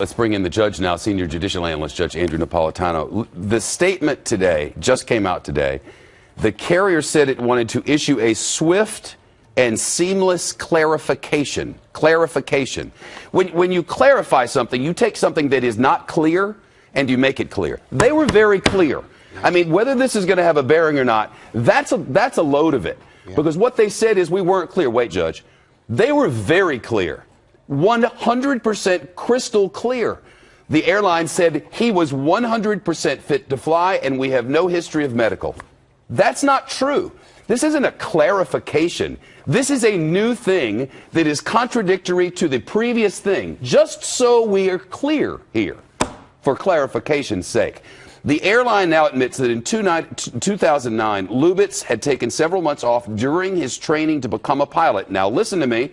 Let's bring in the judge now, senior judicial analyst, Judge Andrew Napolitano. The statement today, just came out today. The carrier said it wanted to issue a swift and seamless clarification. When you clarify something, you take something that is not clear and you make it clear. They were very clear. I mean, whether this is going to have a bearing or not, that's a load of it. Yeah. Because what they said is we weren't clear. Wait, Judge. They were very clear. 100% crystal clear. The airline said he was 100% fit to fly and we have no history of medical. That's not true. This isn't a clarification. This is a new thing that is contradictory to the previous thing, just so we are clear here, for clarification's sake. The airline now admits that in 2009, Lubitz had taken several months off during his training to become a pilot. Now listen to me.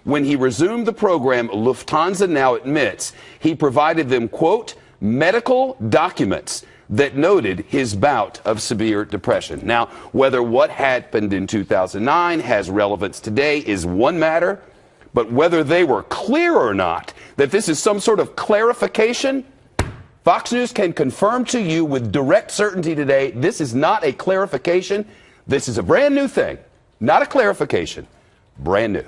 When he resumed the program, Lufthansa now admits he provided them, quote, medical documents that noted his bout of severe depression. Now, whether what happened in 2009 has relevance today is one matter, but whether they were clear or not that this is some sort of clarification, Fox News can confirm to you with direct certainty today, this is not a clarification. This is a brand new thing, not a clarification, brand new.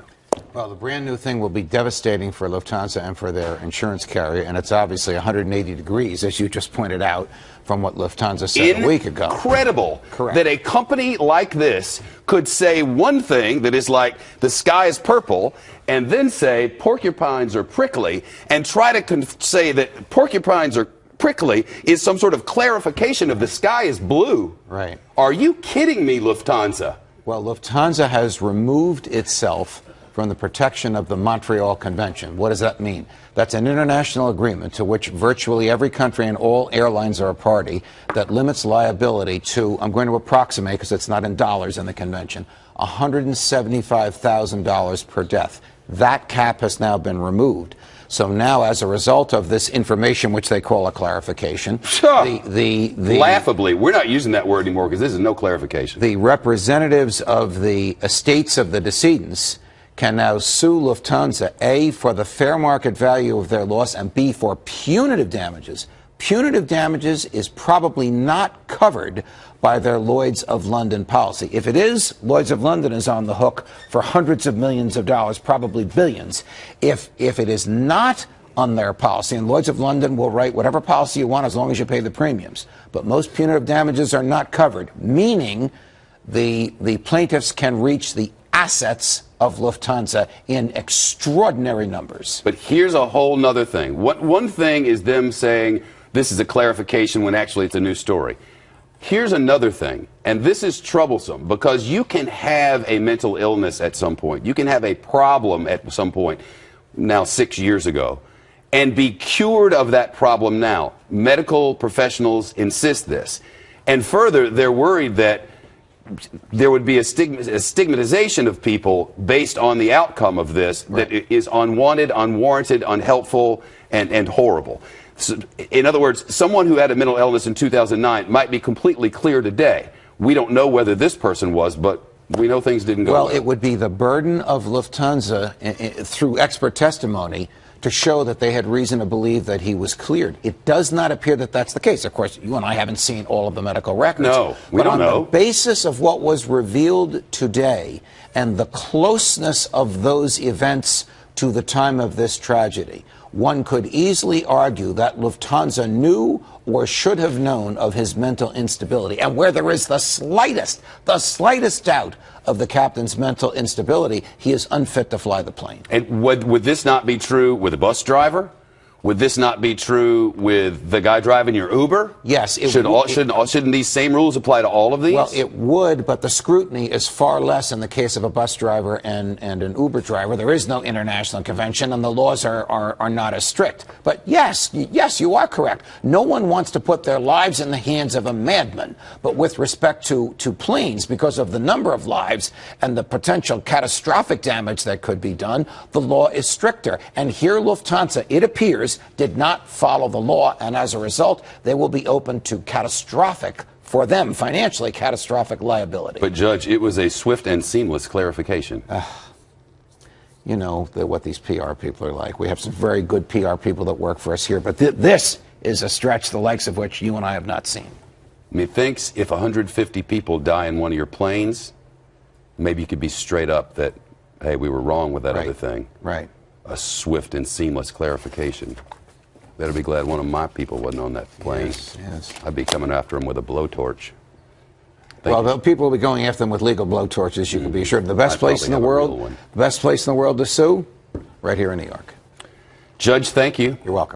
Well, the brand new thing will be devastating for Lufthansa and for their insurance carrier, and it's obviously 180 degrees, as you just pointed out, from what Lufthansa said a week ago. Incredible. Correct. That a company like this could say one thing that is like the sky is purple, and then say porcupines are prickly, and try to say that porcupines are prickly is some sort of clarification of the sky is blue. Right. Are you kidding me, Lufthansa? Well, Lufthansa has removed itself from the protection of the Montreal Convention. What does that mean? That's an international agreement to which virtually every country and all airlines are a party that limits liability to, I'm going to approximate because it's not in dollars in the convention, $175,000 per death. That cap has now been removed. So now, as a result of this information, which they call a clarification, laughably, we're not using that word anymore because this is no clarification. The representatives of the estates of the decedents can now sue Lufthansa, A, for the fair market value of their loss, and B, for punitive damages. Punitive damages is probably not covered by their Lloyd's of London policy. If it is, Lloyd's of London is on the hook for hundreds of millions of dollars, probably billions. If it is not on their policy, and Lloyd's of London will write whatever policy you want as long as you pay the premiums, but most punitive damages are not covered, meaning the plaintiffs can reach the assets of Lufthansa in extraordinary numbers. But here's a whole nother thing. One thing is them saying this is a clarification when actually it's a new story. Here's another thing, and this is troublesome because you can have a mental illness at some point. You can have a problem at some point, now 6 years ago, and be cured of that problem now. Medical professionals insist this. And further, they're worried that there would be a stigmatization of people based on the outcome of this that is unwanted, unwarranted, unhelpful, and horrible. So, in other words, someone who had a mental illness in 2009 might be completely clear today. We don't know whether this person was, but we know things didn't go well. Well, it would be the burden of Lufthansa through expert testimony to show that they had reason to believe that he was cleared. It does not appear that that's the case. Of course, you and I haven't seen all of the medical records. No, we don't know. But on the basis of what was revealed today and the closeness of those events to the time of this tragedy, one could easily argue that Lufthansa knew or should have known of his mental instability. And where there is the slightest doubt of the captain's mental instability, he is unfit to fly the plane. And would this not be true with a bus driver? Would this not be true with the guy driving your Uber? Yes. Shouldn't these same rules apply to all of these? Well, it would, but the scrutiny is far less in the case of a bus driver and an Uber driver. There is no international convention, and the laws are not as strict. But yes, you are correct. No one wants to put their lives in the hands of a madman. But with respect to planes, because of the number of lives and the potential catastrophic damage that could be done, the law is stricter. And here Lufthansa, it appears, did not follow the law, and as a result, they will be open to catastrophic, for them, financially catastrophic liability. But, Judge, it was a swift and seamless clarification. you know, what these PR people are like. We have some very good PR people that work for us here, but this is a stretch the likes of which you and I have not seen. Methinks if 150 people die in one of your planes, maybe you could be straight up that, hey, we were wrong with that other thing. Right. A swift and seamless clarification. Better be glad one of my people wasn't on that plane. Yes. I'd be coming after him with a blowtorch. Well, people will be going after them with legal blowtorches, you can be assured. The best place in the world, the best place in the world to sue, right here in New York. Judge, thank you. You're welcome.